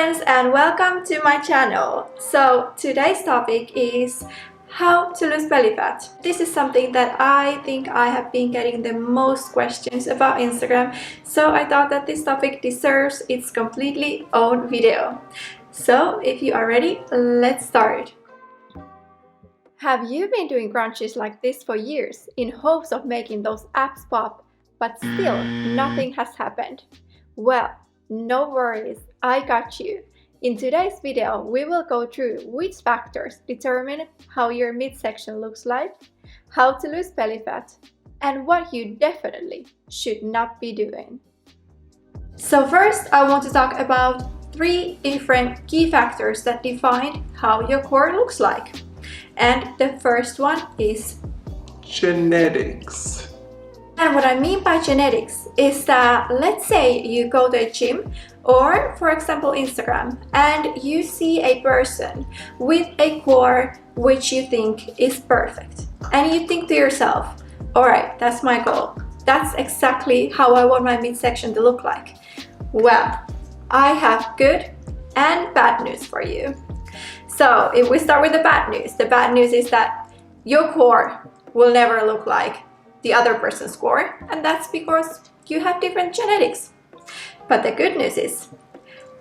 friends, and welcome to my channel. So today's topic is how to lose belly fat. This is something that I think I have been getting the most questions about Instagram, so I thought that this topic deserves its completely own video. So if you are ready, let's start. Have you been doing crunches like this for years in hopes of making those abs pop, but still nothing has happened? Well, no worries, I got you. In today's video, we will go through which factors determine how your midsection looks like, how to lose belly fat, and what you definitely should not be doing. So first, I want to talk about 3 different key factors that define how your core looks like. And the first one is genetics. And what I mean by genetics is that, let's say you go to a gym or, for example, Instagram, and you see a person with a core which you think is perfect. And you think to yourself, alright, that's my goal. That's exactly how I want my midsection to look like. Well, I have good and bad news for you. So if we start with the bad news is that your core will never look like the other person's core, and that's because you have different genetics. But the good news is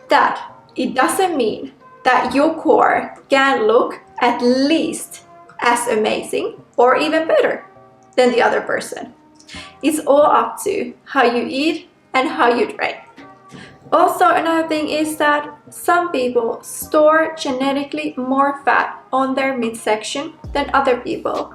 that it doesn't mean that your core can look at least as amazing or even better than the other person. It's all up to how you eat and how you train. Also, another thing is that some people store genetically more fat on their midsection than other people.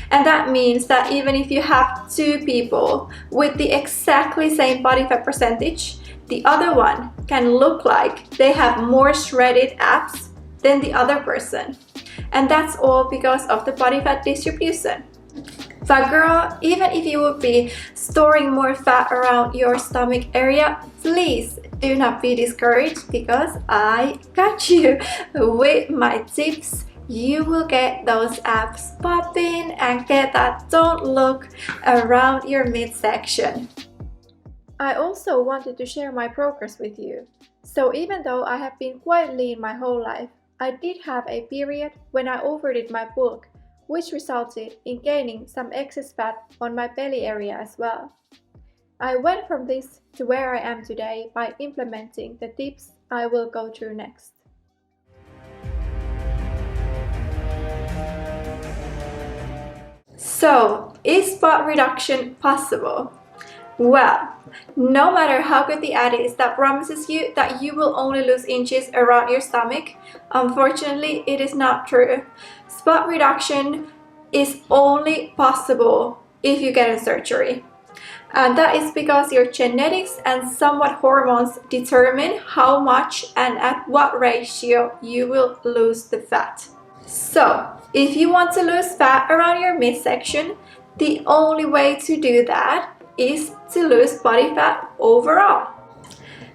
And that means that even if you have 2 people with the exactly same body fat percentage, the other one can look like they have more shredded abs than the other person. And that's all because of the body fat distribution. But girl, even if you would be storing more fat around your stomach area, please do not be discouraged because I got you. With my tips, you will get those abs popping and get that don't look around your midsection. I also wanted to share my progress with you. So even though I have been quite lean my whole life, I did have a period when I overdid my bulk, which resulted in gaining some excess fat on my belly area as well. I went from this to where I am today by implementing the tips I will go through next. So, is fat reduction possible? Well, no matter how good the ad is that promises you that you will only lose inches around your stomach, unfortunately it is not true. Spot reduction is only possible if you get a surgery. And that is because your genetics and somewhat hormones determine how much and at what ratio you will lose the fat. So, if you want to lose fat around your midsection, the only way to do that is to lose body fat overall.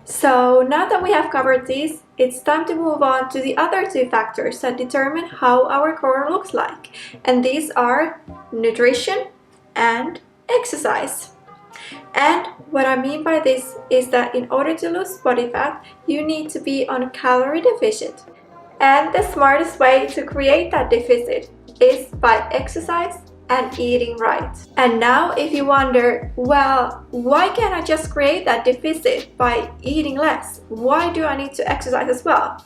So now that we have covered this, it's time to move on to the other 2 factors that determine how our core looks like. And these are nutrition and exercise. And what I mean by this is that in order to lose body fat, you need to be on a calorie deficit. And the smartest way to create that deficit is by exercise and eating right. And now if you wonder, well, why can't I just create that deficit by eating less? Why do I need to exercise as well?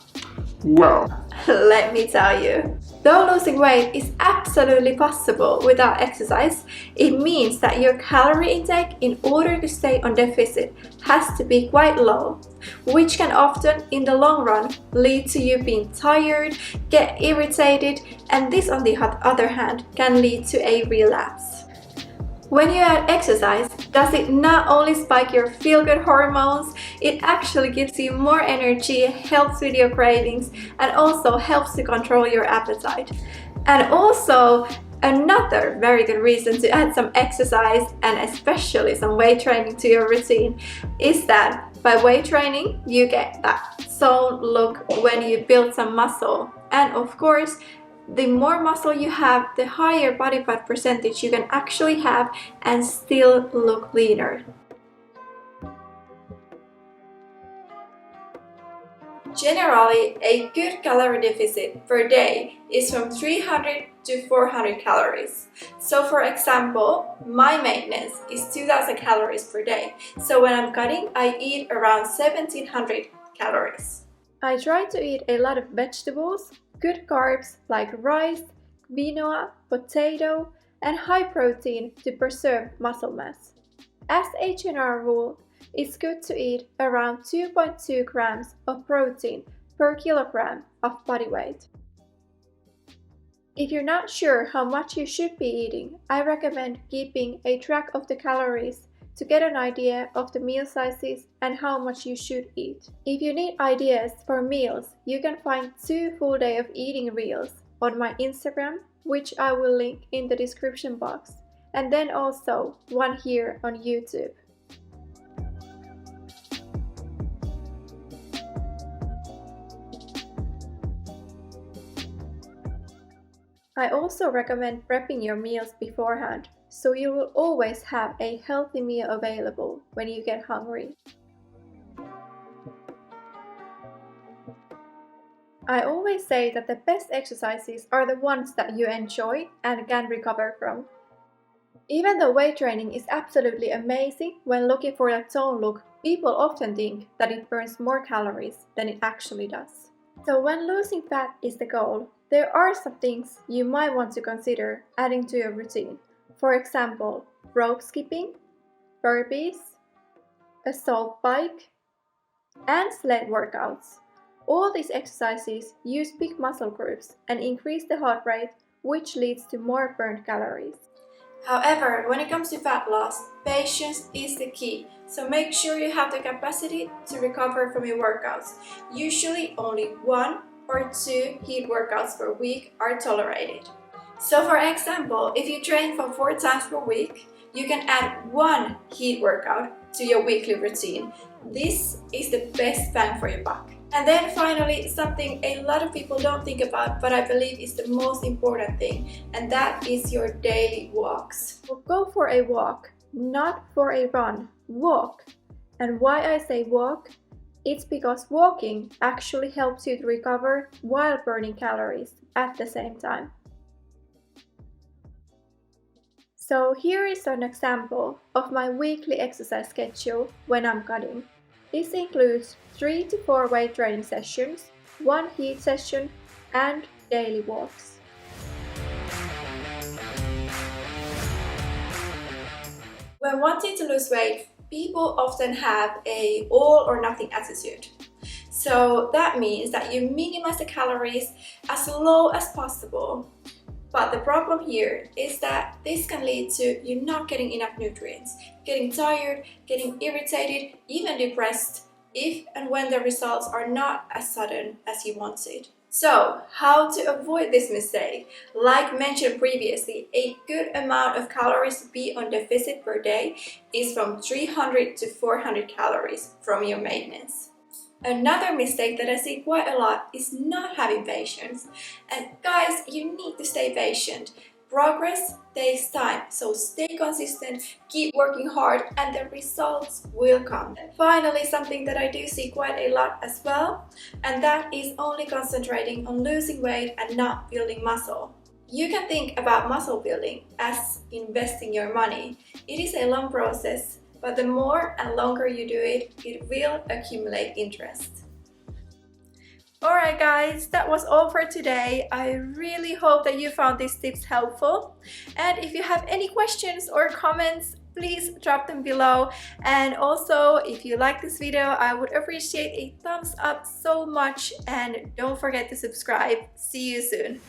Well, let me tell you. Though losing weight is absolutely possible without exercise, it means that your calorie intake in order to stay on deficit has to be quite low, which can often in the long run lead to you being tired, get irritated, and this on the other hand can lead to a relapse. When you add exercise, does it not only spike your feel-good hormones, it actually gives you more energy, helps with your cravings, and also helps to control your appetite. And also, another very good reason to add some exercise and especially some weight training to your routine is that by weight training, you get that toned look when you build some muscle. And of course, the more muscle you have, the higher body fat percentage you can actually have and still look leaner. Generally, a good calorie deficit per day is from 300 to 400 calories. So for example, my maintenance is 2000 calories per day. So when I'm cutting, I eat around 1700 calories. I try to eat a lot of vegetables, good carbs like rice, quinoa, potato, and high protein to preserve muscle mass. As a general rule, it's good to eat around 2.2 grams of protein per kilogram of body weight. If you're not sure how much you should be eating, I recommend keeping a track of the calories to get an idea of the meal sizes and how much you should eat. If you need ideas for meals, you can find 2 full day of eating reels on my Instagram, which I will link in the description box, and then also one here on YouTube. I also recommend prepping your meals beforehand, so you will always have a healthy meal available when you get hungry. I always say that the best exercises are the ones that you enjoy and can recover from. Even though weight training is absolutely amazing when looking for a toned look, people often think that it burns more calories than it actually does. So when losing fat is the goal, there are some things you might want to consider adding to your routine. For example, rope skipping, burpees, a salt bike, and sled workouts. All these exercises use big muscle groups and increase the heart rate, which leads to more burned calories. However, when it comes to fat loss, patience is the key, so make sure you have the capacity to recover from your workouts. Usually only 1 or 2 HIIT workouts per week are tolerated. So for example, if you train for 4 times per week, you can add 1 HIIT workout to your weekly routine. This is the best bang for your buck. And then finally, something a lot of people don't think about, but I believe is the most important thing, and that is your daily walks. So go for a walk, not for a run. Walk. And why I say walk? It's because walking actually helps you to recover while burning calories at the same time. So here is an example of my weekly exercise schedule when I'm cutting. This includes 3 to 4 weight training sessions, 1 HIIT session, and daily walks. When wanting to lose weight, people often have an all or nothing attitude. So that means that you minimize the calories as low as possible. But the problem here is that this can lead to you not getting enough nutrients, getting tired, getting irritated, even depressed, if and when the results are not as sudden as you wanted. So, how to avoid this mistake? Like mentioned previously, a good amount of calories to be on deficit per day is from 300 to 400 calories from your maintenance. Another mistake that I see quite a lot is not having patience. And guys, you need to stay patient. Progress takes time, so stay consistent, keep working hard, and the results will come. And finally, something that I do see quite a lot as well, and that is only concentrating on losing weight and not building muscle. You can think about muscle building as investing your money. It is a long process, but the more and longer you do it, it will accumulate interest. Alright guys, that was all for today. I really hope that you found these tips helpful. And if you have any questions or comments, please drop them below. And also, if you like this video, I would appreciate a thumbs up so much. And don't forget to subscribe. See you soon.